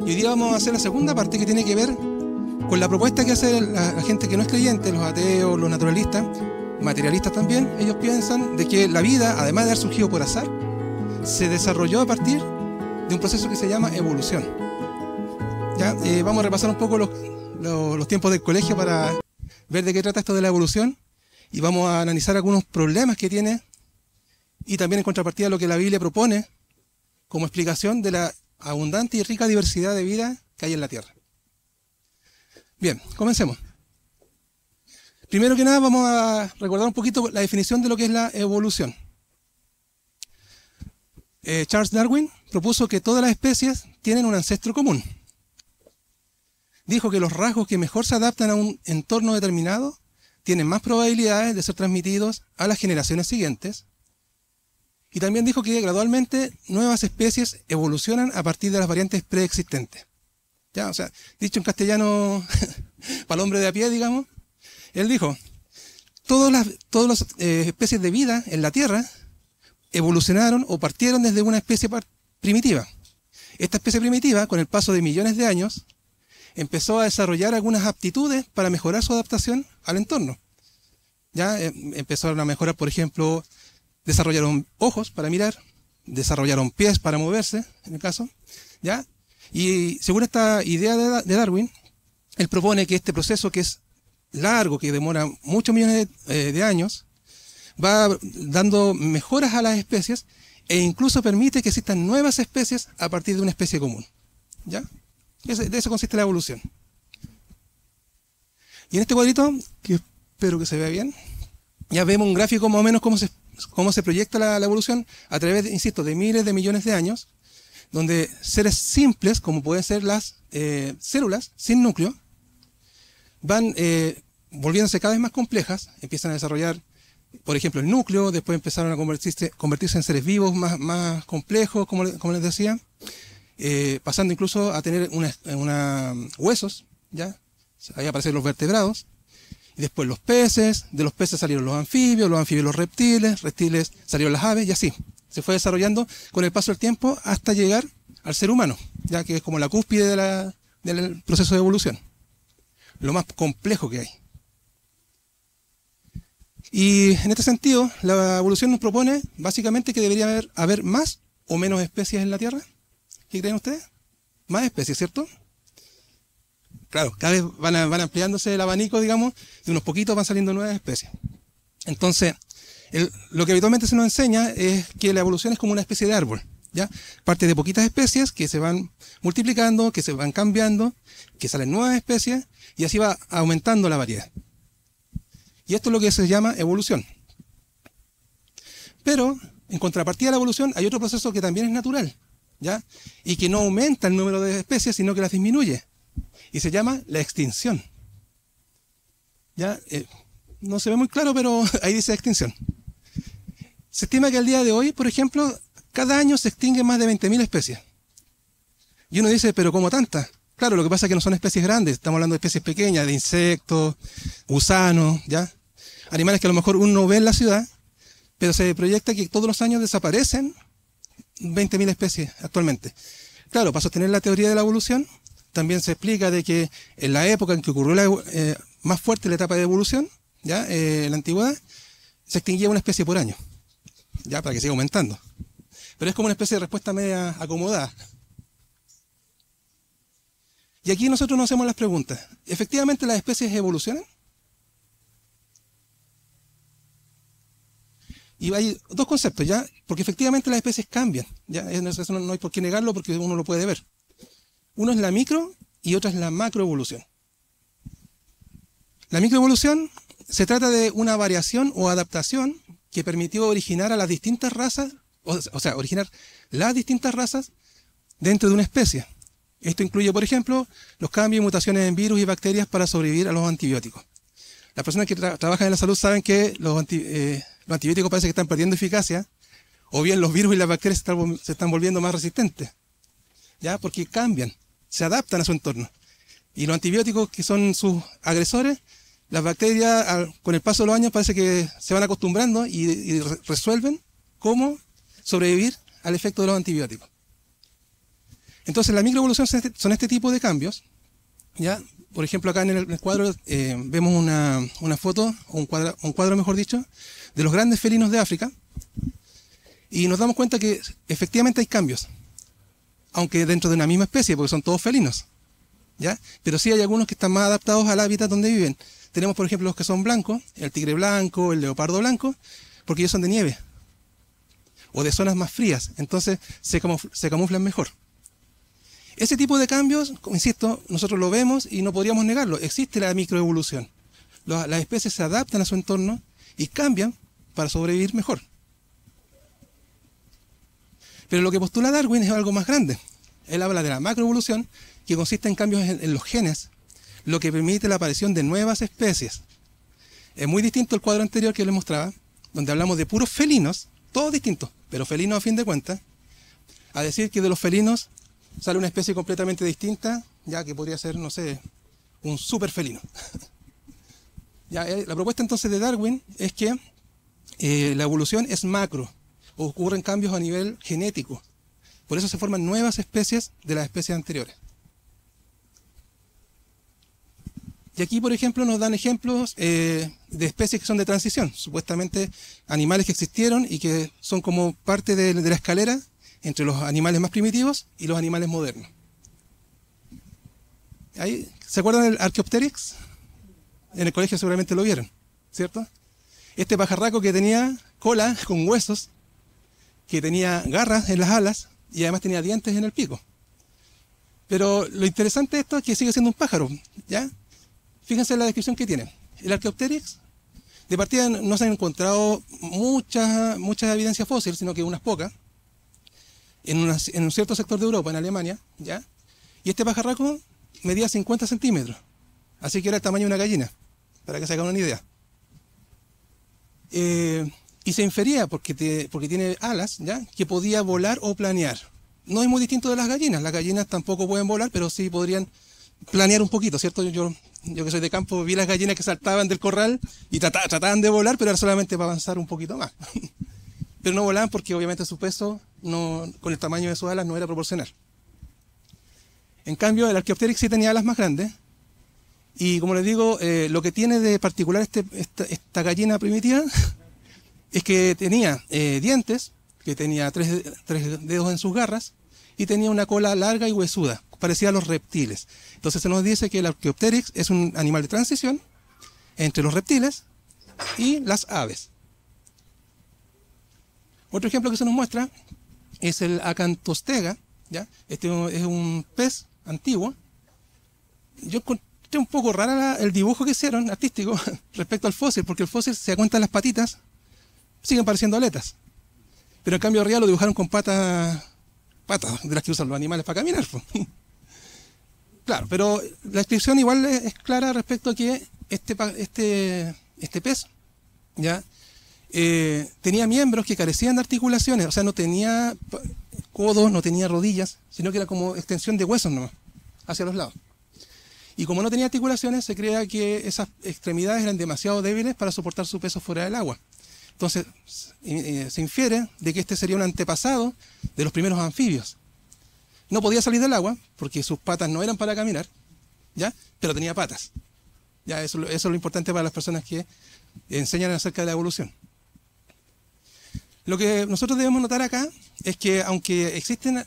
Y hoy día vamos a hacer la segunda parte, que tiene que ver con la propuesta que hace la gente que no es creyente, los ateos, los naturalistas, materialistas también. Ellos piensan de que la vida, además de haber surgido por azar, se desarrolló a partir de un proceso que se llama evolución. ¿Ya? Vamos a repasar un poco los tiempos del colegio para ver de qué trata esto de la evolución, y vamos a analizar algunos problemas que tiene, y también en contrapartida lo que la Biblia propone como explicación de la abundante y rica diversidad de vida que hay en la Tierra. Bien, comencemos. Primero que nada vamos a recordar un poquito la definición de lo que es la evolución. Charles Darwin propuso que todas las especies tienen un ancestro común. Dijo que los rasgos que mejor se adaptan a un entorno determinado tienen más probabilidades de ser transmitidos a las generaciones siguientes. Y también dijo que gradualmente nuevas especies evolucionan a partir de las variantes preexistentes. ¿Ya? O sea, dicho en castellano para el hombre de a pie, digamos, él dijo, todas las especies de vida en la Tierra evolucionaron o partieron desde una especie primitiva. Esta especie primitiva, con el paso de millones de años, empezó a desarrollar algunas aptitudes para mejorar su adaptación al entorno. Ya empezaron a mejorar, por ejemplo, desarrollaron ojos para mirar, desarrollaron pies para moverse, en el caso, ¿ya? Y según esta idea de Darwin, él propone que este proceso, que es largo, que demora muchos millones de años, va dando mejoras a las especies e incluso permite que existan nuevas especies a partir de una especie común. ¿Ya? De eso consiste la evolución. Y en este cuadrito, que espero que se vea bien, ya vemos un gráfico más o menos cómo se proyecta la evolución a través, insisto, de miles de millones de años, donde seres simples, como pueden ser las células sin núcleo, van volviéndose cada vez más complejas, empiezan a desarrollar, por ejemplo, el núcleo, después empezaron a convertirse en seres vivos más complejos, como les decía, pasando incluso a tener huesos, ¿ya? Ahí aparecen los vertebrados, y después los peces, de los peces salieron los anfibios los reptiles salieron las aves, y así se fue desarrollando con el paso del tiempo hasta llegar al ser humano, ya que es como la cúspide del proceso de evolución, lo más complejo que hay. Y en este sentido, la evolución nos propone básicamente que debería haber más o menos especies en la Tierra. ¿Qué creen ustedes? Más especies, ¿cierto? Claro, cada vez van ampliándose el abanico, digamos, de unos poquitos van saliendo nuevas especies. Entonces, lo que habitualmente se nos enseña es que la evolución es como una especie de árbol, ¿ya? Parte de poquitas especies que se van multiplicando, que se van cambiando, que salen nuevas especies, y así va aumentando la variedad. Y esto es lo que se llama evolución. Pero, en contrapartida de la evolución, hay otro proceso que también es natural, ¿ya? Y que no aumenta el número de especies, sino que las disminuye. Y se llama la extinción. ¿Ya? No se ve muy claro, pero ahí dice extinción. Se estima que al día de hoy, por ejemplo, cada año se extinguen más de 20.000 especies. Y uno dice, ¿pero cómo tantas? Claro, lo que pasa es que no son especies grandes, estamos hablando de especies pequeñas, de insectos, gusanos, ¿ya? Animales que a lo mejor uno ve en la ciudad, pero se proyecta que todos los años desaparecen 20.000 especies actualmente. Claro, para sostener la teoría de la evolución, también se explica de que en la época en que ocurrió más fuerte la etapa de evolución, ¿ya? En la antigüedad, se extinguía una especie por año, ya, para que siga aumentando. Pero es como una especie de respuesta media acomodada. Y aquí nosotros nos hacemos las preguntas. ¿Efectivamente las especies evolucionan? Y hay dos conceptos, ¿ya? Porque efectivamente las especies cambian, ¿ya? Eso no hay por qué negarlo porque uno lo puede ver. Uno es la micro y otra es la macroevolución. La microevolución se trata de una variación o adaptación que permitió originar a las distintas razas, o sea, originar las distintas razas dentro de una especie. Esto incluye, por ejemplo, los cambios y mutaciones en virus y bacterias para sobrevivir a los antibióticos. Las personas que trabajan en la salud saben que los antibióticos parece que están perdiendo eficacia, o bien los virus y las bacterias se están volviendo más resistentes, ¿ya? Porque cambian, se adaptan a su entorno. Y los antibióticos, que son sus agresores, las bacterias con el paso de los años parece que se van acostumbrando y resuelven cómo sobrevivir al efecto de los antibióticos. Entonces, la microevolución son este tipo de cambios, ¿ya? Por ejemplo, acá en el cuadro vemos una foto, un cuadro mejor dicho, de los grandes felinos de África, y nos damos cuenta que efectivamente hay cambios, aunque dentro de una misma especie, porque son todos felinos, ¿ya? Pero sí hay algunos que están más adaptados al hábitat donde viven. Tenemos, por ejemplo, los que son blancos, el tigre blanco, el leopardo blanco, porque ellos son de nieve, o de zonas más frías, entonces se camuflan mejor. Ese tipo de cambios, insisto, nosotros lo vemos y no podríamos negarlo. Existe la microevolución. Las especies se adaptan a su entorno y cambian para sobrevivir mejor. Pero lo que postula Darwin es algo más grande. Él habla de la macroevolución, que consiste en cambios en los genes, lo que permite la aparición de nuevas especies. Es muy distinto al cuadro anterior que les mostraba, donde hablamos de puros felinos, todos distintos, pero felinos a fin de cuentas, a decir que de los felinos sale una especie completamente distinta, ya que podría ser, no sé, un super felino. Ya, la propuesta entonces de Darwin es que la evolución es macro, ocurren cambios a nivel genético. Por eso se forman nuevas especies de las especies anteriores. Y aquí, por ejemplo, nos dan ejemplos de especies que son de transición, supuestamente animales que existieron y que son como parte de la escalera entre los animales más primitivos y los animales modernos. Ahí, ¿se acuerdan del Archaeopteryx? En el colegio seguramente lo vieron, ¿cierto? Este pajarraco que tenía cola con huesos, que tenía garras en las alas y además tenía dientes en el pico. Pero lo interesante de esto es que sigue siendo un pájaro, ¿ya? Fíjense en la descripción que tiene. El Archaeopteryx, de partida no se han encontrado muchas evidencias fósiles, sino que unas pocas, en un cierto sector de Europa, en Alemania, ¿ya? Y este pajarraco medía 50 centímetros, así que era el tamaño de una gallina, para que se hagan una idea. Y se infería, porque tiene alas, ¿ya?, que podía volar o planear. No es muy distinto de las gallinas tampoco pueden volar, pero sí podrían planear un poquito, ¿cierto? Yo que soy de campo vi las gallinas que saltaban del corral y trataban de volar, pero era solamente para avanzar un poquito más. Pero no volaban porque obviamente su peso con el tamaño de sus alas no era proporcional. En cambio, el Archaeopteryx sí tenía alas más grandes. Y como les digo, lo que tiene de particular esta gallina primitiva es que tenía dientes, que tenía tres dedos en sus garras, y tenía una cola larga y huesuda, parecida a los reptiles. Entonces se nos dice que el Archaeopteryx es un animal de transición entre los reptiles y las aves. Otro ejemplo que se nos muestra es el Acanthostega, ¿ya? Este es un pez antiguo. Yo encontré un poco rara el dibujo que hicieron, artístico, respecto al fósil, porque el fósil, se da cuenta, las patitas siguen pareciendo aletas. Pero en cambio arriba lo dibujaron con patas de las que usan los animales para caminar. Claro, pero la descripción igual es clara respecto a que este pez, ¿ya?, tenía miembros que carecían de articulaciones, o sea, no tenía codos, no tenía rodillas, sino que era como extensión de huesos nomás, hacia los lados. Y como no tenía articulaciones, se creía que esas extremidades eran demasiado débiles para soportar su peso fuera del agua. Entonces, se infiere de que este sería un antepasado de los primeros anfibios. No podía salir del agua, porque sus patas no eran para caminar, ¿ya?, pero tenía patas. Ya, eso es lo importante para las personas que enseñan acerca de la evolución. Lo que nosotros debemos notar acá es que aunque existieran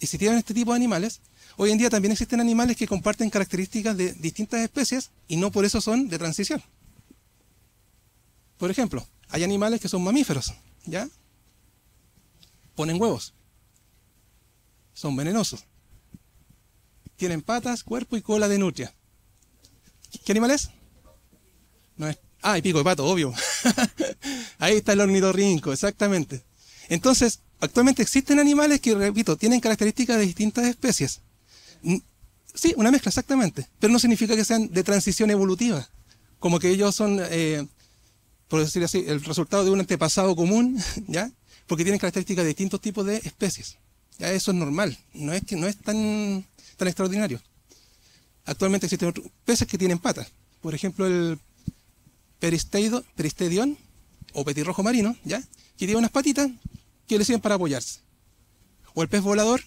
este tipo de animales, hoy en día también existen animales que comparten características de distintas especies y no por eso son de transición. Por ejemplo, hay animales que son mamíferos, ¿ya? Ponen huevos. Son venenosos. Tienen patas, cuerpo y cola de nutria. ¿Qué animal es? No es. Ah, y pico de pato, obvio. Ahí está el ornitorrinco, exactamente. Entonces, actualmente existen animales que, repito, tienen características de distintas especies. Sí, una mezcla, exactamente. Pero no significa que sean de transición evolutiva. Como que ellos son, por decir así, el resultado de un antepasado común, ¿ya? Porque tienen características de distintos tipos de especies. Ya, eso es normal. No es tan extraordinario. Actualmente existen otros peces que tienen patas. Por ejemplo, el Peristedion o petirrojo marino, ¿ya?, que tiene unas patitas que le sirven para apoyarse. O el pez volador,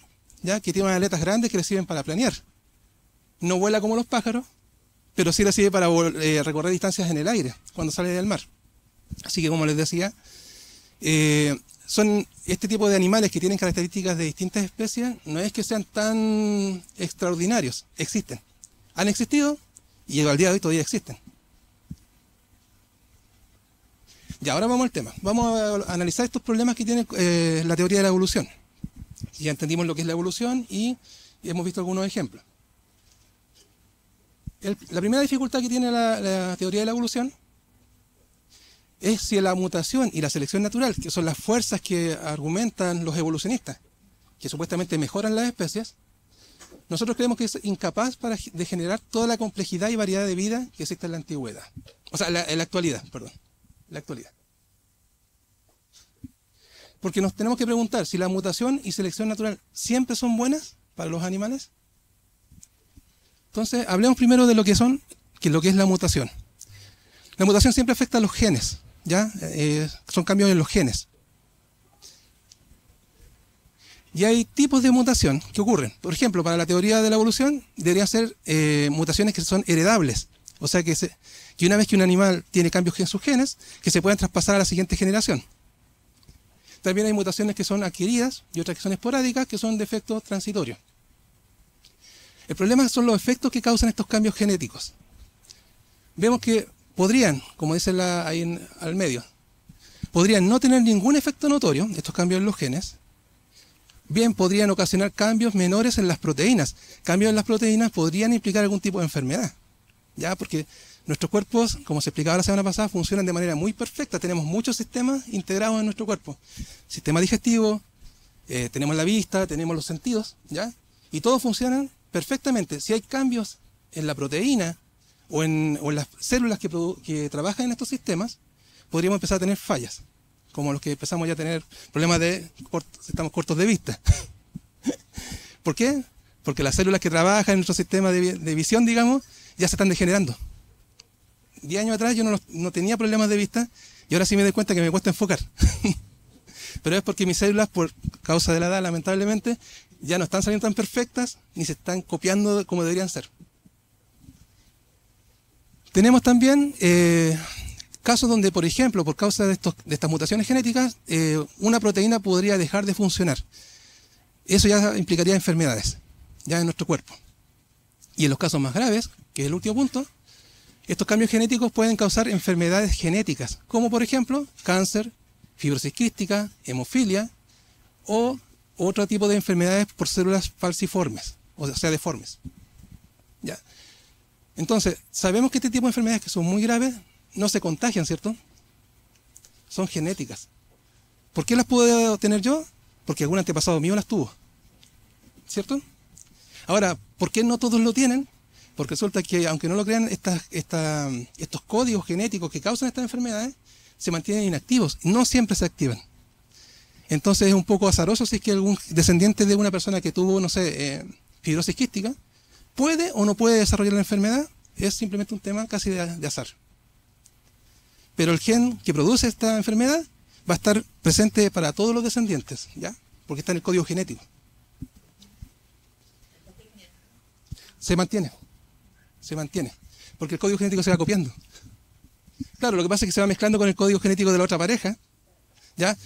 ya que tiene unas aletas grandes que le sirven para planear. No vuela como los pájaros, pero sí le sirve para recorrer distancias en el aire cuando sale del mar. Así que, como les decía, son este tipo de animales que tienen características de distintas especies, no es que sean tan extraordinarios, existen. Han existido y al día de hoy todavía existen. Y ahora vamos al tema. Vamos a analizar estos problemas que tiene la teoría de la evolución. Ya entendimos lo que es la evolución y hemos visto algunos ejemplos. La primera dificultad que tiene la teoría de la evolución es si la mutación y la selección natural, que son las fuerzas que argumentan los evolucionistas, que supuestamente mejoran las especies, nosotros creemos que es incapaz de generar toda la complejidad y variedad de vida que existe en la antigüedad. O sea, en la actualidad, perdón. La actualidad. Porque nos tenemos que preguntar si la mutación y selección natural siempre son buenas para los animales. Entonces, hablemos primero de lo que es la mutación. La mutación siempre afecta a los genes, ¿ya? Son cambios en los genes. Y hay tipos de mutación que ocurren. Por ejemplo, para la teoría de la evolución, deberían ser mutaciones que son heredables. O sea, que una vez que un animal tiene cambios en sus genes, que se puedan traspasar a la siguiente generación. También hay mutaciones que son adquiridas y otras que son esporádicas, que son defectos transitorios. El problema son los efectos que causan estos cambios genéticos. Vemos que podrían, como dice ahí al medio, podrían no tener ningún efecto notorio, estos cambios en los genes. Bien, podrían ocasionar cambios menores en las proteínas. Cambios en las proteínas podrían implicar algún tipo de enfermedad. ¿Ya? Porque nuestros cuerpos, como se explicaba la semana pasada, funcionan de manera muy perfecta. Tenemos muchos sistemas integrados en nuestro cuerpo. Sistema digestivo, tenemos la vista, tenemos los sentidos, ¿ya? Y todos funcionan perfectamente. Si hay cambios en la proteína o en las células que trabajan en estos sistemas, podríamos empezar a tener fallas, como los que empezamos ya a tener problemas estamos cortos de vista. ¿Por qué? Porque las células que trabajan en nuestro sistema de visión, digamos, ya se están degenerando. 10 años atrás yo no tenía problemas de vista y ahora sí me doy cuenta que me cuesta enfocar. Pero es porque mis células, por causa de la edad, lamentablemente, ya no están saliendo tan perfectas ni se están copiando como deberían ser. Tenemos también casos donde, por ejemplo, por causa de estas mutaciones genéticas, una proteína podría dejar de funcionar. Eso ya implicaría enfermedades, ya en nuestro cuerpo. Y en los casos más graves, que es el último punto, estos cambios genéticos pueden causar enfermedades genéticas, como por ejemplo cáncer, fibrosis quística, hemofilia o otro tipo de enfermedades por células falciformes, o sea, deformes. ¿Ya? Entonces, sabemos que este tipo de enfermedades que son muy graves no se contagian, ¿cierto? Son genéticas. ¿Por qué las puedo tener yo? Porque algún antepasado mío las tuvo, ¿cierto? Ahora, ¿por qué no todos lo tienen? Porque resulta que, aunque no lo crean, estos códigos genéticos que causan estas enfermedades se mantienen inactivos, no siempre se activan. Entonces es un poco azaroso si es que algún descendiente de una persona que tuvo, no sé, fibrosis quística, puede o no puede desarrollar la enfermedad, es simplemente un tema casi de azar. Pero el gen que produce esta enfermedad va a estar presente para todos los descendientes, ¿ya? Porque está en el código genético. Se mantiene, porque el código genético se va copiando. Claro, lo que pasa es que se va mezclando con el código genético de la otra pareja, ¿ya?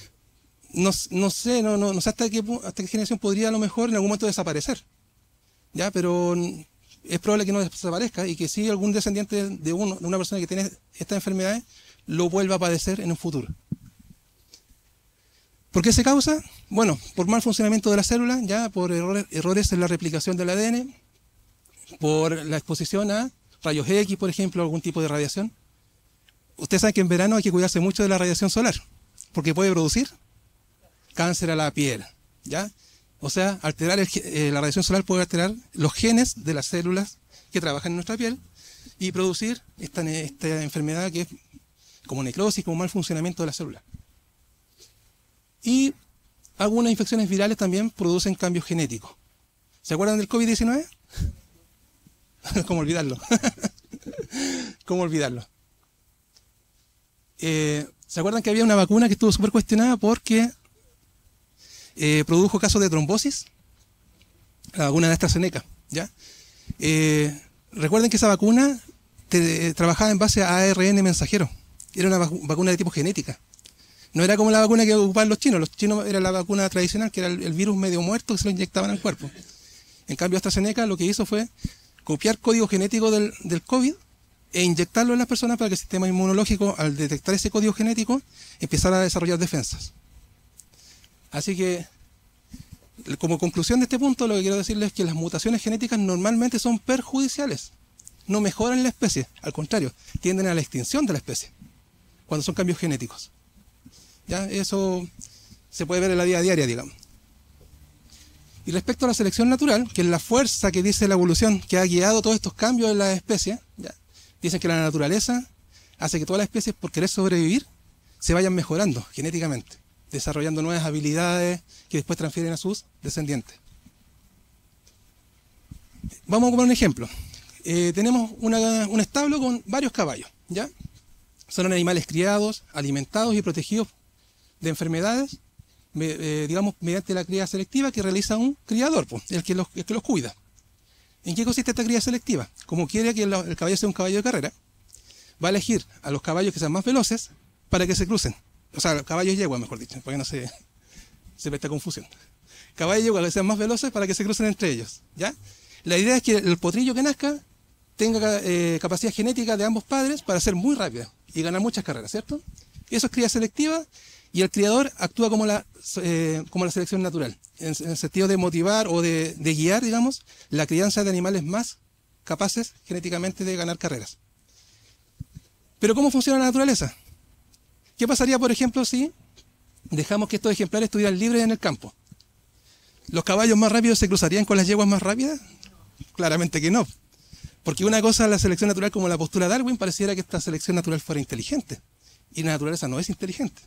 No sé hasta qué generación podría a lo mejor en algún momento desaparecer, ¿ya? Pero es probable que no desaparezca y que si algún descendiente de una persona que tiene estas enfermedades lo vuelva a padecer en un futuro. ¿Por qué se causa? Bueno, por mal funcionamiento de la célula, ya por errores en la replicación del ADN, por la exposición a rayos X, por ejemplo, algún tipo de radiación. Ustedes saben que en verano hay que cuidarse mucho de la radiación solar, porque puede producir cáncer a la piel, ¿ya? O sea, la radiación solar puede alterar los genes de las células que trabajan en nuestra piel y producir esta enfermedad que es como necrosis, como mal funcionamiento de la célula. Y algunas infecciones virales también producen cambios genéticos. ¿Se acuerdan del COVID-19? ¿Cómo olvidarlo? ¿Cómo olvidarlo? ¿Se acuerdan que había una vacuna que estuvo súper cuestionada porque produjo casos de trombosis? la vacuna de AstraZeneca, ¿ya? Recuerden que esa vacuna trabajaba en base a ARN mensajero. Era una vacuna de tipo genética. No era como la vacuna que ocupaban los chinos. Los chinos era la vacuna tradicional, que era el virus medio muerto que se lo inyectaban al cuerpo. En cambio, AstraZeneca lo que hizo fue copiar código genético del COVID e inyectarlo en las personas para que el sistema inmunológico, al detectar ese código genético, empezara a desarrollar defensas. Así que, como conclusión de este punto, lo que quiero decirles es que las mutaciones genéticas normalmente son perjudiciales. No mejoran la especie, al contrario, tienden a la extinción de la especie, cuando son cambios genéticos. ¿Ya? Eso se puede ver en la vida diaria, digamos. Y respecto a la selección natural, que es la fuerza que dice la evolución, que ha guiado todos estos cambios en las especies, ¿ya? Dicen que la naturaleza hace que todas las especies, por querer sobrevivir, se vayan mejorando genéticamente, desarrollando nuevas habilidades que después transfieren a sus descendientes. Vamos a poner un ejemplo. Tenemos un establo con varios caballos, ¿ya? Son animales criados, alimentados y protegidos de enfermedades, digamos, mediante la cría selectiva que realiza un criador, pues, el que los cuida. ¿En qué consiste esta cría selectiva? Como quiere que el caballo sea un caballo de carrera, va a elegir a los caballos que sean más veloces para que se crucen. O sea, caballos yegua, mejor dicho, para que no se presta confusión. Caballos yegua que sean más veloces para que se crucen entre ellos, ¿ya? La idea es que el potrillo que nazca tenga capacidad genética de ambos padres para ser muy rápido y ganar muchas carreras, ¿cierto? Eso es cría selectiva. Y el criador actúa como la selección natural, en el sentido de motivar o de guiar, digamos, la crianza de animales más capaces genéticamente de ganar carreras. Pero ¿cómo funciona la naturaleza? ¿Qué pasaría, por ejemplo, si dejamos que estos ejemplares estuvieran libres en el campo? ¿Los caballos más rápidos se cruzarían con las yeguas más rápidas? Claramente que no. Porque una cosa es la selección natural, como la postula Darwin, pareciera que esta selección natural fuera inteligente. Y la naturaleza no es inteligente.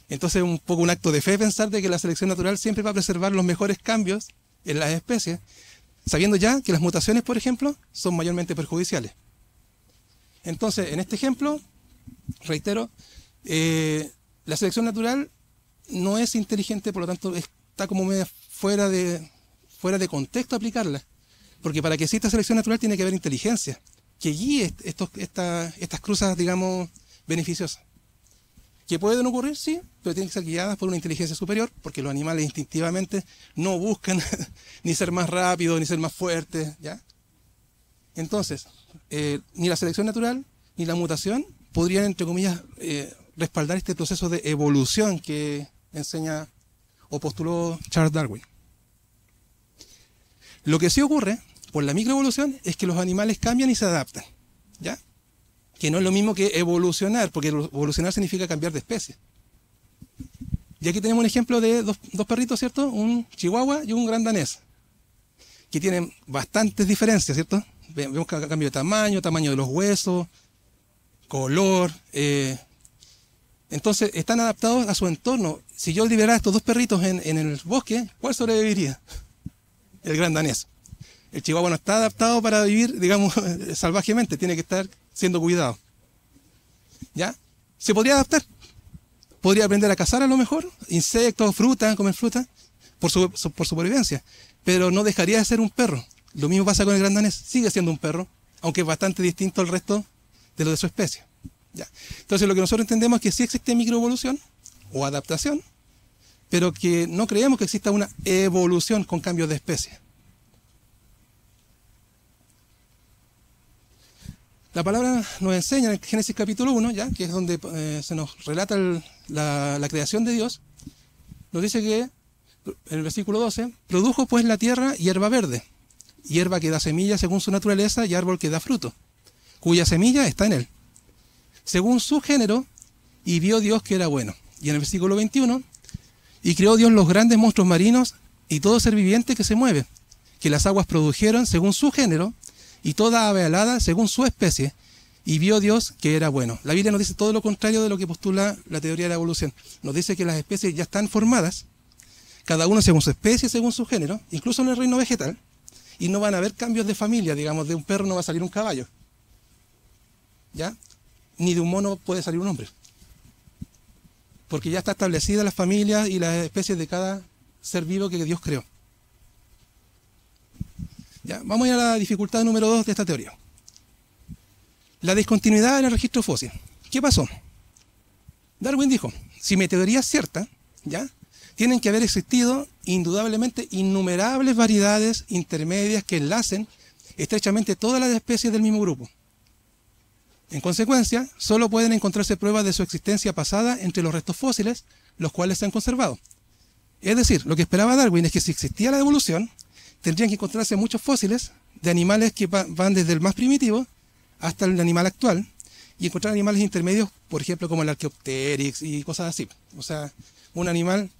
Entonces es un poco un acto de fe pensar de que la selección natural siempre va a preservar los mejores cambios en las especies, sabiendo ya que las mutaciones, por ejemplo, son mayormente perjudiciales. Entonces, en este ejemplo, reitero, la selección natural no es inteligente, por lo tanto está como medio fuera de contexto aplicarla. Porque para que exista selección natural tiene que haber inteligencia que guíe estas cruzas, digamos, beneficiosas. ¿Que pueden ocurrir? Sí, pero tienen que ser guiadas por una inteligencia superior, porque los animales instintivamente no buscan ni ser más rápidos, ni ser más fuertes, ¿ya? Entonces, ni la selección natural, ni la mutación podrían, entre comillas, respaldar este proceso de evolución que enseña o postuló Charles Darwin. Lo que sí ocurre, por la microevolución, es que los animales cambian y se adaptan, ¿ya? Que no es lo mismo que evolucionar, porque evolucionar significa cambiar de especie. Y aquí tenemos un ejemplo de dos perritos, ¿cierto? Un chihuahua y un gran danés, que tienen bastantes diferencias, ¿cierto? Vemos que cambio de tamaño de los huesos, color. Entonces, están adaptados a su entorno. Si yo liberara a estos dos perritos en el bosque, ¿cuál sobreviviría? El gran danés. El chihuahua no está adaptado para vivir, digamos, salvajemente, tiene que estar siendo cuidado. ¿Ya? Se podría adaptar. Podría aprender a cazar a lo mejor, insectos, frutas, comer fruta, por supervivencia. Pero no dejaría de ser un perro. Lo mismo pasa con el gran danés. Sigue siendo un perro, aunque es bastante distinto al resto de lo de su especie. ¿Ya? Entonces lo que nosotros entendemos es que sí existe microevolución o adaptación, pero que no creemos que exista una evolución con cambios de especie. La palabra nos enseña en Génesis capítulo 1, ¿ya? Que es donde se nos relata la creación de Dios. Nos dice que, en el versículo 12, produjo pues la tierra hierba verde, hierba que da semilla según su naturaleza y árbol que da fruto, cuya semilla está en él, según su género, y vio Dios que era bueno. Y en el versículo 21, y creó Dios los grandes monstruos marinos y todo ser viviente que se mueve, que las aguas produjeron según su género, y toda ave alada según su especie, y vio Dios que era bueno. La Biblia nos dice todo lo contrario de lo que postula la teoría de la evolución. Nos dice que las especies ya están formadas, cada uno según su especie, según su género, incluso en el reino vegetal, y no van a haber cambios de familia, digamos, de un perro no va a salir un caballo, ¿ya? Ni de un mono puede salir un hombre, porque ya está establecida la familia y las especies de cada ser vivo que Dios creó. ¿Ya? Vamos a ir a la dificultad número 2 de esta teoría. La discontinuidad en el registro fósil. ¿Qué pasó? Darwin dijo, si mi teoría es cierta, ¿ya? Tienen que haber existido indudablemente innumerables variedades intermedias que enlacen estrechamente todas las especies del mismo grupo. En consecuencia, solo pueden encontrarse pruebas de su existencia pasada entre los restos fósiles, los cuales se han conservado. Es decir, lo que esperaba Darwin es que si existía la evolución, tendrían que encontrarse muchos fósiles de animales que van desde el más primitivo hasta el animal actual, y encontrar animales intermedios, por ejemplo, como el Archaeopteryx y cosas así. O sea, un animal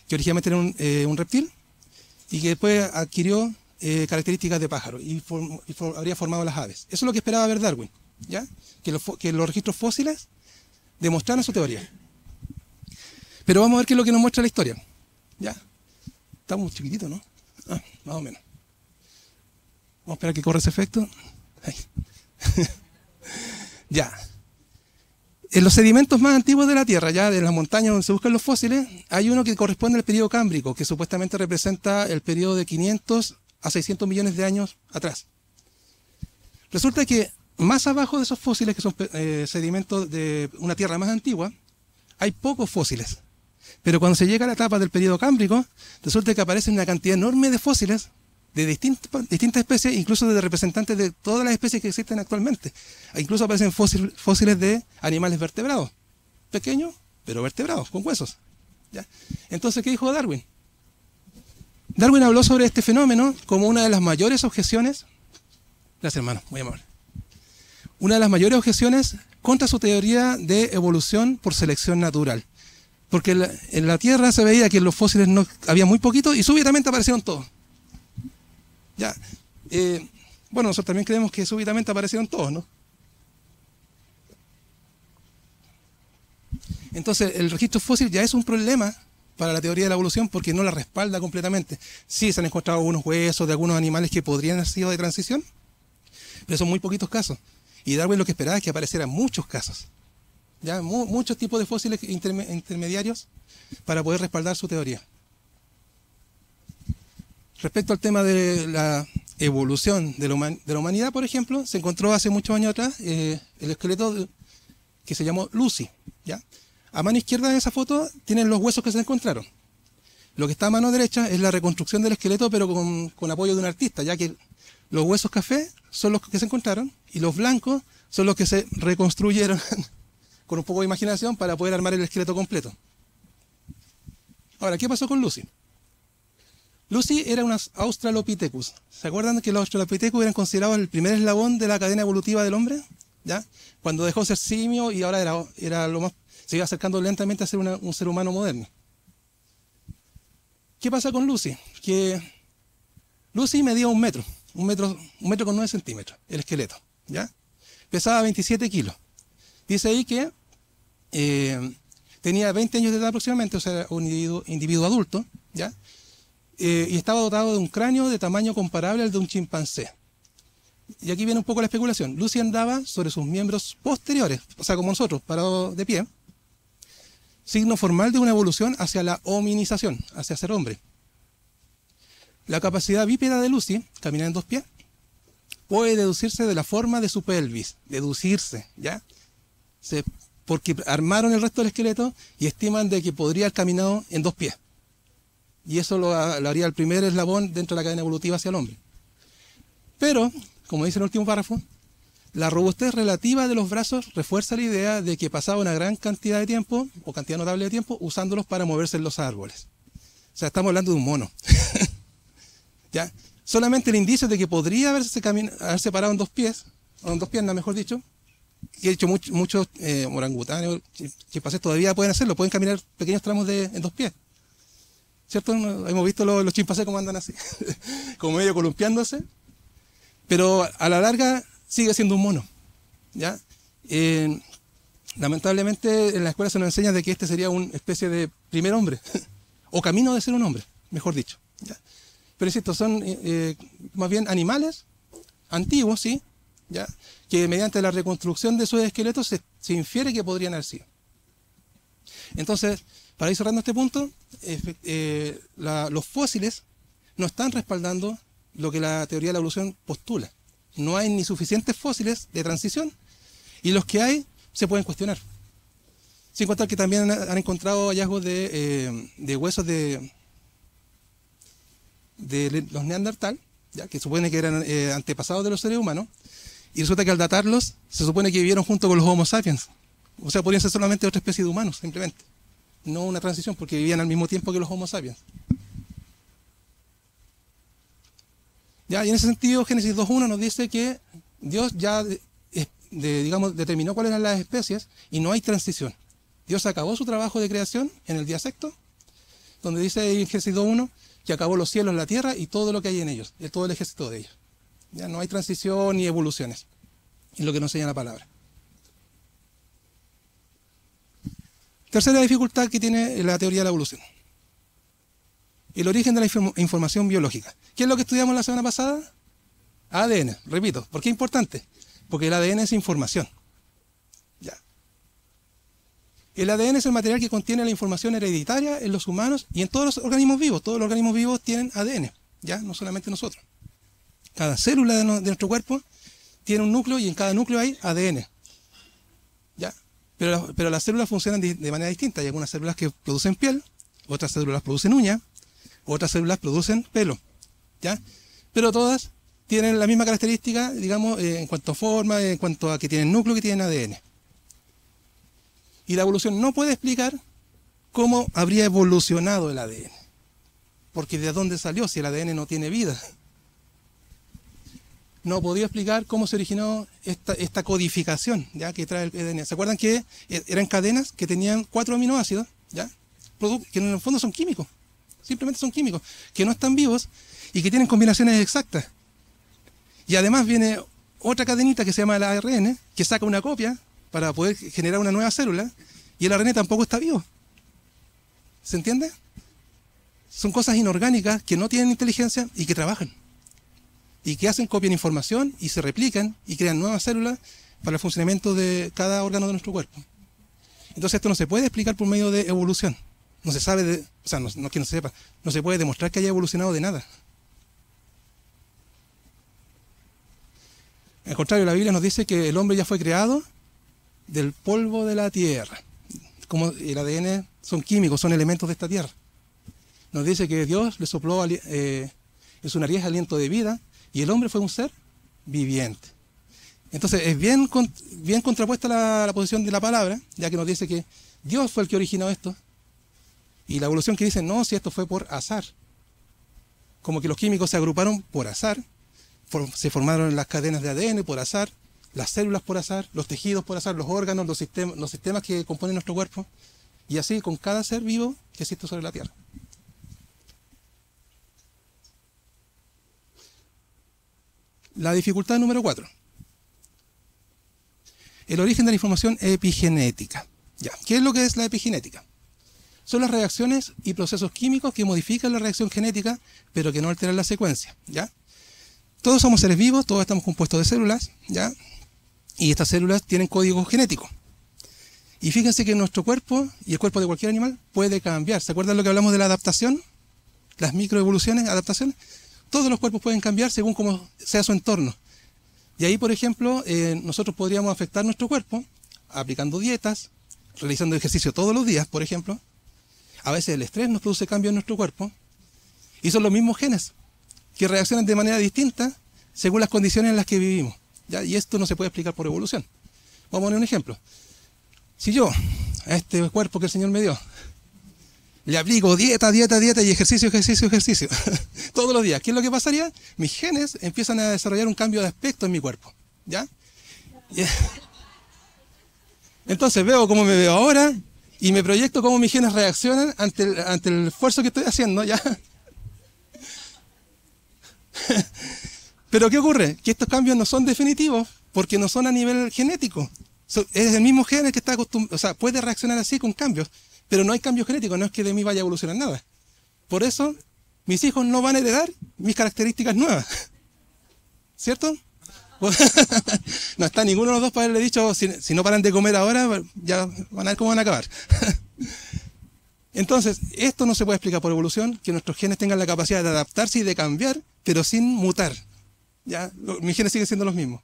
que originalmente era un reptil y que después adquirió características de pájaro y habría formado las aves. Eso es lo que esperaba ver Darwin, ¿ya? Que los registros fósiles demostraran su teoría. Pero vamos a ver qué es lo que nos muestra la historia. ¿Ya? Estamos chiquititos, ¿no? Ah, más o menos. Vamos a esperar que corra ese efecto. Ahí. Ya. En los sedimentos más antiguos de la Tierra, ya de las montañas donde se buscan los fósiles, hay uno que corresponde al periodo cámbrico, que supuestamente representa el periodo de 500 a 600 millones de años atrás. Resulta que más abajo de esos fósiles, que son sedimentos de una Tierra más antigua, hay pocos fósiles. Pero cuando se llega a la etapa del periodo cámbrico, resulta que aparecen una cantidad enorme de fósiles de distintas especies, incluso de representantes de todas las especies que existen actualmente. Incluso aparecen fósiles de animales vertebrados, pequeños, pero vertebrados, con huesos. ¿Ya? Entonces, ¿qué dijo Darwin? Darwin habló sobre este fenómeno como una de las mayores objeciones. Gracias, hermano, muy amable. Una de las mayores objeciones contra su teoría de evolución por selección natural. Porque en la Tierra se veía que en los fósiles no había muy poquitos y súbitamente aparecieron todos. Ya, bueno, nosotros también creemos que súbitamente aparecieron todos, ¿no? Entonces, el registro fósil ya es un problema para la teoría de la evolución porque no la respalda completamente. Sí, se han encontrado algunos huesos de algunos animales que podrían haber sido de transición, pero son muy poquitos casos. Y Darwin lo que esperaba es que aparecieran muchos casos. ¿Ya? Muchos tipos de fósiles intermediarios para poder respaldar su teoría. Respecto al tema de la evolución de la humanidad, por ejemplo, se encontró hace muchos años atrás el esqueleto que se llamó Lucy. ¿Ya? A mano izquierda de esa foto tienen los huesos que se encontraron. Lo que está a mano derecha es la reconstrucción del esqueleto, pero con apoyo de un artista, ya que los huesos café son los que se encontraron y los blancos son los que se reconstruyeron con un poco de imaginación para poder armar el esqueleto completo. Ahora, ¿qué pasó con Lucy? Lucy era una Australopithecus. ¿Se acuerdan que los Australopithecus eran considerados el primer eslabón de la cadena evolutiva del hombre? ¿Ya? Cuando dejó de ser simio y ahora era lo más, se iba acercando lentamente a ser un ser humano moderno. ¿Qué pasa con Lucy? Que Lucy medía 1 metro, 1 metro con 9 centímetros, el esqueleto. ¿Ya? Pesaba 27 kilos. Dice ahí que tenía 20 años de edad aproximadamente, o sea, un individuo adulto, ¿ya? Y estaba dotado de un cráneo de tamaño comparable al de un chimpancé. Y aquí viene un poco la especulación. Lucy andaba sobre sus miembros posteriores, o sea, como nosotros, parados de pie, signo formal de una evolución hacia la hominización, hacia ser hombre. La capacidad bípeda de Lucy, caminar en 2 pies, puede deducirse de la forma de su pelvis, deducirse, ¿ya? Porque armaron el resto del esqueleto y estiman de que podría haber caminado en 2 pies. Y eso lo haría el primer eslabón dentro de la cadena evolutiva hacia el hombre. Pero, como dice el último párrafo, la robustez relativa de los brazos refuerza la idea de que pasaba una gran cantidad de tiempo, o cantidad notable de tiempo, usándolos para moverse en los árboles. O sea, estamos hablando de un mono. ¿Ya? Solamente el indicio de que podría haberse parado en 2 pies, o en 2 piernas, mejor dicho, que he dicho muchos orangutanes, chimpancés todavía pueden hacerlo, pueden caminar pequeños tramos en 2 pies. ¿Cierto? Hemos visto los chimpancés como andan así, como medio columpiándose, pero a la larga sigue siendo un mono. ¿Ya? Lamentablemente en la escuela se nos enseña de que este sería una especie de primer hombre, o camino de ser un hombre, mejor dicho. ¿Ya? Pero insisto, son más bien animales antiguos, ¿sí? ¿Ya? Que mediante la reconstrucción de sus esqueletos se infiere que podrían haber sido. Entonces, para ir cerrando este punto, los fósiles no están respaldando lo que la teoría de la evolución postula. No hay ni suficientes fósiles de transición y los que hay se pueden cuestionar. Sin contar que también han encontrado hallazgos de huesos de los neandertal, ¿ya? Que supone que eran antepasados de los seres humanos, y resulta que al datarlos se supone que vivieron junto con los Homo sapiens. O sea, podrían ser solamente otra especie de humanos, simplemente. No una transición, porque vivían al mismo tiempo que los Homo sapiens. Ya, y en ese sentido, Génesis 2.1 nos dice que Dios ya digamos, determinó cuáles eran las especies y no hay transición. Dios acabó su trabajo de creación en el día sexto, donde dice en Génesis 2.1 que acabó los cielos, la tierra y todo lo que hay en ellos, todo el ejército de ellos. Ya no hay transición ni evoluciones, es lo que nos enseña la palabra. Tercera dificultad que tiene la teoría de la evolución. El origen de la información biológica. ¿Qué es lo que estudiamos la semana pasada? ADN, repito. ¿Por qué es importante? Porque el ADN es información. Ya. El ADN es el material que contiene la información hereditaria en los humanos y en todos los organismos vivos. Todos los organismos vivos tienen ADN, ya, no solamente nosotros. Cada célula de nuestro cuerpo tiene un núcleo y en cada núcleo hay ADN. ¿Ya? Pero las células funcionan de manera distinta. Hay algunas células que producen piel, otras células producen uña, otras células producen pelo. ¿Ya? Pero todas tienen la misma característica, digamos, en cuanto a forma, en cuanto a que tienen núcleo, que tienen ADN. Y la evolución no puede explicar cómo habría evolucionado el ADN. Porque ¿de dónde salió si el ADN no tiene vida? No podía explicar cómo se originó esta codificación, ¿ya? Que trae el ADN. ¿Se acuerdan que eran cadenas que tenían 4 aminoácidos, ¿ya? Que en el fondo son químicos, simplemente son químicos, que no están vivos y que tienen combinaciones exactas. Y además viene otra cadenita que se llama el ARN, que saca una copia para poder generar una nueva célula, y el ARN tampoco está vivo. ¿Se entiende? Son cosas inorgánicas que no tienen inteligencia y que trabajan. Y que hacen, copian información y se replican y crean nuevas células para el funcionamiento de cada órgano de nuestro cuerpo. Entonces esto no se puede explicar por medio de evolución. No se sabe, o sea, no que no se sepa, no se puede demostrar que haya evolucionado de nada. Al contrario, la Biblia nos dice que el hombre ya fue creado del polvo de la tierra. Como el ADN son químicos, son elementos de esta tierra. Nos dice que Dios le sopló en su nariz aliento de vida y el hombre fue un ser viviente. Entonces es bien contrapuesta la posición de la palabra, ya que nos dice que Dios fue el que originó esto. Y la evolución que dice, no, si esto fue por azar. Como que los químicos se agruparon por azar, se formaron las cadenas de ADN por azar, las células por azar, los tejidos por azar, los órganos, los sistemas que componen nuestro cuerpo, y así con cada ser vivo que existe sobre la Tierra. La dificultad número 4. El origen de la información epigenética. Ya, ¿qué es lo que es la epigenética? Son las reacciones y procesos químicos que modifican la reacción genética, pero que no alteran la secuencia, ¿ya? Todos somos seres vivos, todos estamos compuestos de células, ¿ya? Y estas células tienen código genético. Y fíjense que nuestro cuerpo y el cuerpo de cualquier animal puede cambiar. ¿Se acuerdan lo que hablamos de la adaptación? Las microevoluciones, adaptaciones. Todos los cuerpos pueden cambiar según cómo sea su entorno. Y ahí, por ejemplo, nosotros podríamos afectar nuestro cuerpo aplicando dietas, realizando ejercicio todos los días, por ejemplo. A veces el estrés nos produce cambios en nuestro cuerpo. Y son los mismos genes que reaccionan de manera distinta según las condiciones en las que vivimos, ¿ya? Y esto no se puede explicar por evolución. Vamos a poner un ejemplo. Si yo, a este cuerpo que el Señor me dio, le aplico dieta y ejercicio, todos los días, ¿qué es lo que pasaría? Mis genes empiezan a desarrollar un cambio de aspecto en mi cuerpo, ¿ya? Entonces veo cómo me veo ahora y me proyecto cómo mis genes reaccionan ante el esfuerzo que estoy haciendo, ¿ya? Pero ¿qué ocurre? Que estos cambios no son definitivos porque no son a nivel genético. Es el mismo gen que está acostumbrado, o sea, puede reaccionar así con cambios, pero no hay cambios genéticos, no es que de mí vaya a evolucionar nada. Por eso, mis hijos no van a heredar mis características nuevas. ¿Cierto? No está ninguno de los dos para haberle dicho, si no paran de comer ahora, ya van a ver cómo van a acabar. Entonces, esto no se puede explicar por evolución, que nuestros genes tengan la capacidad de adaptarse y de cambiar, pero sin mutar. ¿Ya? Mis genes siguen siendo los mismos.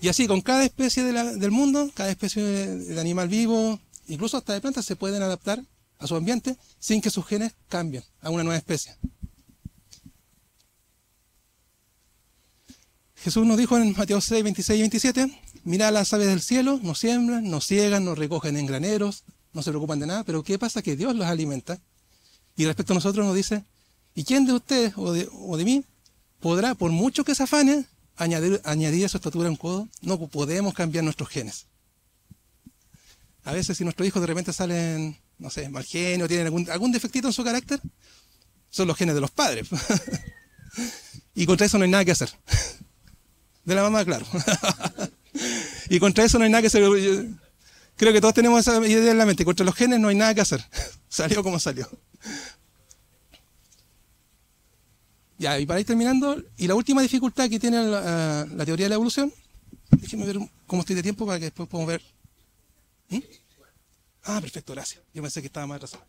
Y así, con cada especie del mundo, cada especie de animal vivo, incluso hasta de plantas, se pueden adaptar a su ambiente sin que sus genes cambien a una nueva especie. Jesús nos dijo en Mateo 6, 26 y 27, mirad las aves del cielo, no siembran, no ciegan, no recogen en graneros, no se preocupan de nada, pero ¿qué pasa? Que Dios los alimenta. Y respecto a nosotros nos dice, ¿y quién de ustedes o de mí podrá, por mucho que se afane, añadir a su estatura un codo? No podemos cambiar nuestros genes. A veces si nuestros hijos de repente salen, no sé, mal genio, tienen algún defectito en su carácter, son los genes de los padres. Y contra eso no hay nada que hacer. De la mamá, claro. Y contra eso no hay nada que hacer. Creo que todos tenemos esa idea en la mente. Contra los genes no hay nada que hacer. Salió como salió. Ya, y para ir terminando, y la última dificultad que tiene la teoría de la evolución, déjenme ver cómo estoy de tiempo para que después podamos ver. Ah, perfecto, gracias. Yo pensé que estaba más atrasado.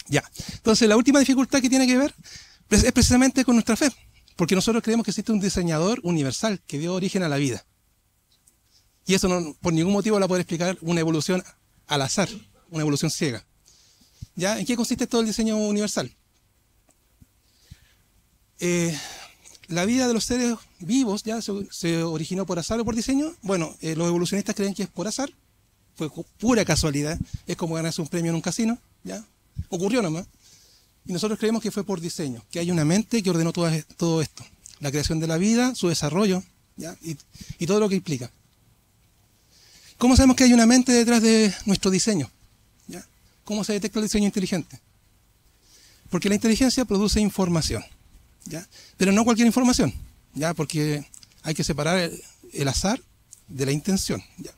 Ya, entonces la última dificultad que tiene que ver es precisamente con nuestra fe, porque nosotros creemos que existe un diseñador universal que dio origen a la vida. Y eso no, por ningún motivo la puede explicar una evolución al azar, una evolución ciega. ¿Ya? ¿En qué consiste todo el diseño universal? La vida de los seres vivos ya se originó por azar o por diseño. Bueno, los evolucionistas creen que es por azar, fue pura casualidad, es como ganarse un premio en un casino, ¿ya? Ocurrió nomás. Y nosotros creemos que fue por diseño, que hay una mente que ordenó todo esto. La creación de la vida, su desarrollo, ¿ya? Y todo lo que implica. ¿Cómo sabemos que hay una mente detrás de nuestro diseño? ¿Ya? ¿Cómo se detecta el diseño inteligente? Porque la inteligencia produce información, ¿ya? Pero no cualquier información, ¿ya? Porque hay que separar el azar de la intención, ¿ya?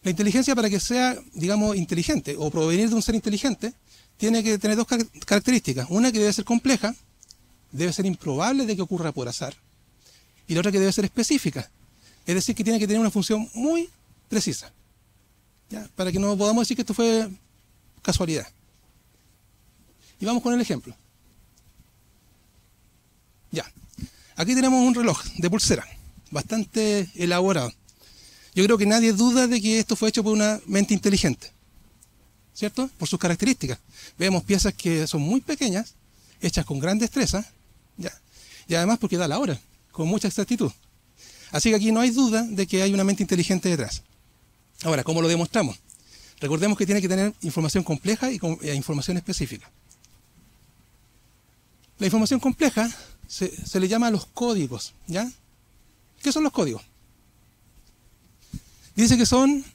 La inteligencia, para que sea, digamos, inteligente o provenir de un ser inteligente, tiene que tener dos características. Una que debe ser compleja, debe ser improbable de que ocurra por azar. Y la otra que debe ser específica. Es decir, que tiene que tener una función muy precisa, ¿ya? Para que no podamos decir que esto fue casualidad. Y vamos con el ejemplo. Ya. Aquí tenemos un reloj de pulsera, bastante elaborado. Yo creo que nadie duda de que esto fue hecho por una mente inteligente, ¿cierto? Por sus características. Vemos piezas que son muy pequeñas, hechas con gran destreza, ¿ya? Y además porque da la hora, con mucha exactitud. Así que aquí no hay duda de que hay una mente inteligente detrás. Ahora, ¿cómo lo demostramos? Recordemos que tiene que tener información compleja y información específica. La información compleja se le llama los códigos, ¿ya? ¿Qué son los códigos? Dice que son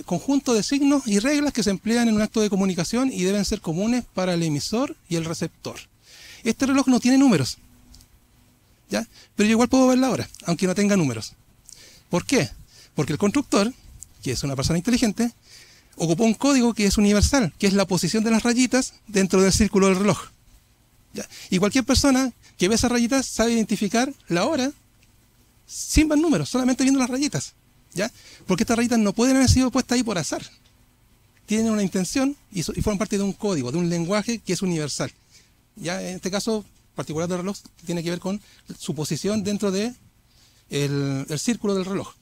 conjuntos de signos y reglas que se emplean en un acto de comunicación y deben ser comunes para el emisor y el receptor. Este reloj no tiene números, ¿ya? Pero yo igual puedo ver la hora, aunque no tenga números. ¿Por qué? Porque el constructor, que es una persona inteligente, ocupó un código que es universal, que es la posición de las rayitas dentro del círculo del reloj, ¿ya? Y cualquier persona que ve esas rayitas sabe identificar la hora sin ver números, solamente viendo las rayitas, ¿ya? Porque estas rayitas no pueden haber sido puestas ahí por azar. Tienen una intención y forman parte de un código, de un lenguaje que es universal. Ya en este caso particular del reloj tiene que ver con su posición dentro de el círculo del reloj.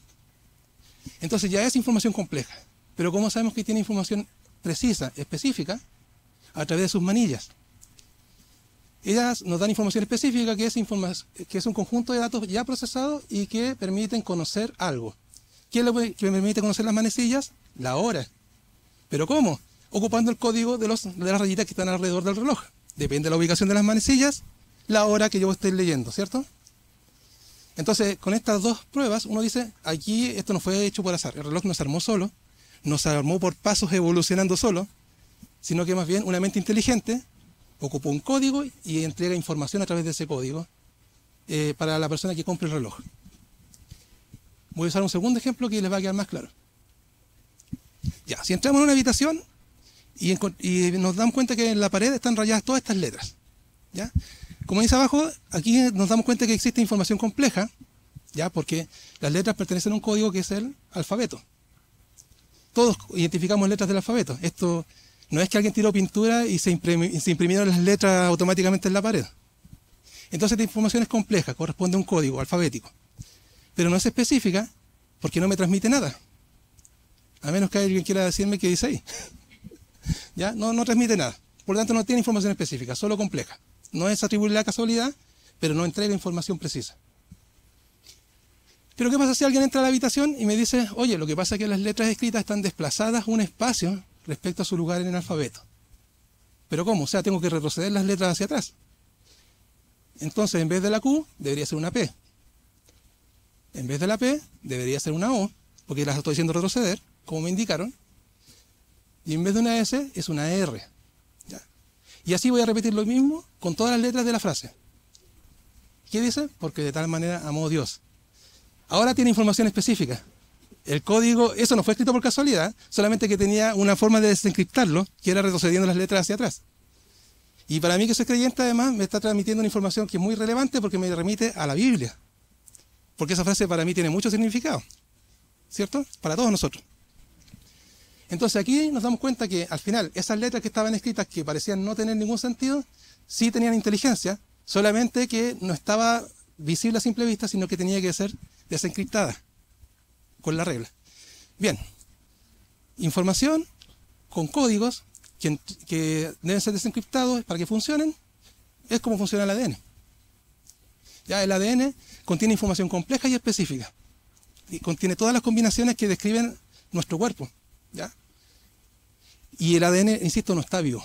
Entonces ya es información compleja. Pero ¿cómo sabemos que tiene información precisa, específica? A través de sus manillas. Ellas nos dan información específica que es un conjunto de datos ya procesados y que permiten conocer algo. ¿Qué es lo que permite conocer las manecillas? La hora. ¿Pero cómo? Ocupando el código de las rayitas que están alrededor del reloj. Depende de la ubicación de las manecillas, la hora que yo estoy leyendo, ¿cierto? Entonces, con estas dos pruebas, uno dice, aquí esto no fue hecho por azar. El reloj no se armó solo, no se armó por pasos evolucionando solo, sino que más bien una mente inteligente ocupó un código y entrega información a través de ese código para la persona que compre el reloj. Voy a usar un segundo ejemplo que les va a quedar más claro. Ya, si entramos en una habitación y nos damos cuenta que en la pared están rayadas todas estas letras, ¿ya? Como dice abajo, aquí nos damos cuenta que existe información compleja ¿ya? Porque las letras pertenecen a un código que es el alfabeto. Todos identificamos letras del alfabeto. Esto no es que alguien tiró pintura y se imprimieron las letras automáticamente en la pared. Entonces esta información es compleja, corresponde a un código alfabético. Pero no es específica porque no me transmite nada. A menos que alguien quiera decirme qué dice ahí. ¿Ya? No transmite nada. Por lo tanto no tiene información específica, solo compleja. No es atribuirle a casualidad, pero no entrega información precisa. Pero ¿qué pasa si alguien entra a la habitación y me dice, oye, lo que pasa es que las letras escritas están desplazadas un espacio respecto a su lugar en el alfabeto? ¿Pero cómo? O sea, tengo que retroceder las letras hacia atrás. Entonces, en vez de la Q, debería ser una P. En vez de la P, debería ser una O, porque las estoy haciendo retroceder, como me indicaron. Y en vez de una S, es una R. ¿Ya? Y así voy a repetir lo mismo con todas las letras de la frase. ¿Qué dice? Porque de tal manera amó Dios. Ahora tiene información específica. El código, eso no fue escrito por casualidad, solamente que tenía una forma de desencriptarlo, que era retrocediendo las letras hacia atrás. Y para mí que soy creyente, además, me está transmitiendo una información que es muy relevante porque me remite a la Biblia. Porque esa frase para mí tiene mucho significado, ¿cierto? Para todos nosotros. Entonces aquí nos damos cuenta que al final esas letras que estaban escritas que parecían no tener ningún sentido, sí tenían inteligencia, solamente que no estaba visible a simple vista, sino que tenía que ser desencriptada con la regla. Bien, información con códigos que deben ser desencriptados para que funcionen, es como funciona el ADN. Ya el ADN contiene información compleja y específica, y contiene todas las combinaciones que describen nuestro cuerpo, ¿ya? Y el ADN, insisto, no está vivo.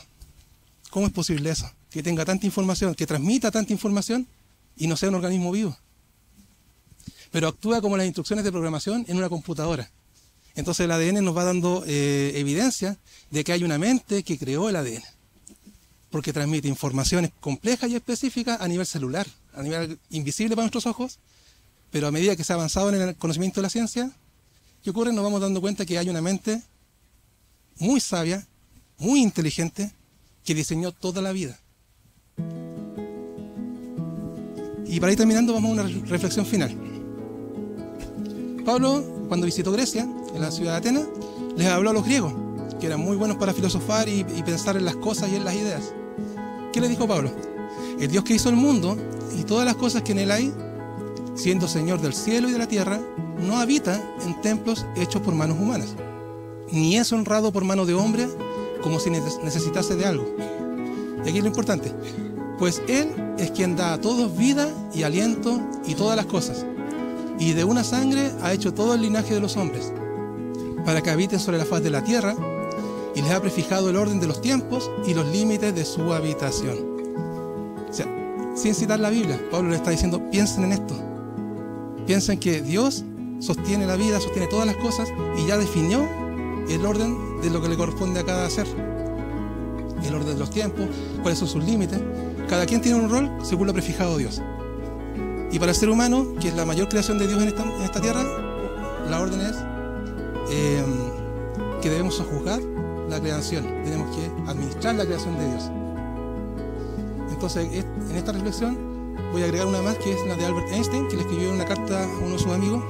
¿Cómo es posible eso? Que tenga tanta información, que transmita tanta información y no sea un organismo vivo. Pero actúa como las instrucciones de programación en una computadora. Entonces el ADN nos va dando evidencia de que hay una mente que creó el ADN. Porque transmite informaciones complejas y específicas a nivel celular, a nivel invisible para nuestros ojos, pero a medida que se ha avanzado en el conocimiento de la ciencia, ¿qué ocurre? Nos vamos dando cuenta que hay una mente muy sabia, muy inteligente, que diseñó toda la vida. Y para ir terminando, vamos a una reflexión final. Pablo, cuando visitó Grecia, en la ciudad de Atenas, les habló a los griegos, que eran muy buenos para filosofar y pensar en las cosas y en las ideas. ¿Qué les dijo Pablo? El Dios que hizo el mundo y todas las cosas que en él hay, siendo Señor del cielo y de la tierra, no habita en templos hechos por manos humanas, ni es honrado por mano de hombre como si necesitase de algo. Y aquí es lo importante, pues Él es quien da a todos vida y aliento y todas las cosas, y de una sangre ha hecho todo el linaje de los hombres, para que habiten sobre la faz de la tierra, y les ha prefijado el orden de los tiempos y los límites de su habitación. O sea, sin citar la Biblia, Pablo le está diciendo, piensen en esto. Piensen que Dios sostiene la vida, sostiene todas las cosas, y ya definió el orden de lo que le corresponde a cada ser. El orden de los tiempos, cuáles son sus límites. Cada quien tiene un rol según lo ha prefijado Dios. Y para el ser humano, que es la mayor creación de Dios en esta tierra, la orden es que debemos sojuzgar la creación, tenemos que administrar la creación de Dios. Entonces, en esta reflexión voy a agregar una más, que es la de Albert Einstein, que le escribió una carta a uno de sus amigos,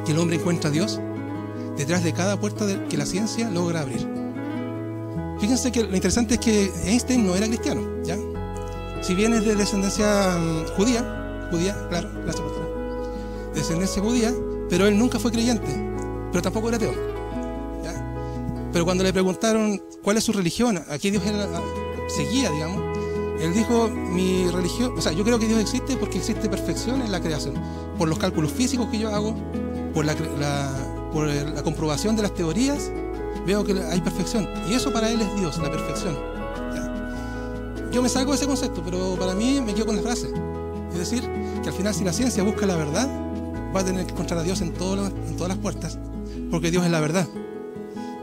que el hombre encuentra a Dios detrás de cada puerta que la ciencia logra abrir. Fíjense que lo interesante es que Einstein no era cristiano, ¿ya? Si bien es de descendencia judía, claro, gracias por traer, descendencia judía, pero él nunca fue creyente, pero tampoco era ateo, ¿ya? Pero cuando le preguntaron cuál es su religión, a qué Dios él seguía, digamos, él dijo, mi religión, o sea, yo creo que Dios existe porque existe perfección en la creación, por los cálculos físicos que yo hago, por la comprobación de las teorías, veo que hay perfección, y eso para él es Dios, la perfección, ¿ya? Yo me saco de ese concepto, pero para mí me quedo con la frase, es decir, que al final si la ciencia busca la verdad, va a tener que encontrar a Dios en todas las puertas, porque Dios es la verdad.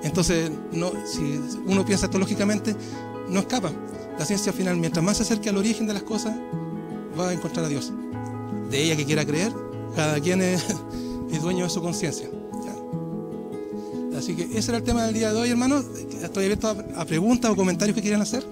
Entonces, si uno piensa esto lógicamente, no escapa. La ciencia al final, mientras más se acerque al origen de las cosas, va a encontrar a Dios. De ella que quiera creer, cada quien es dueño de su conciencia. Así que ese era el tema del día de hoy, hermanos. Estoy abierto a preguntas o comentarios que quieran hacer.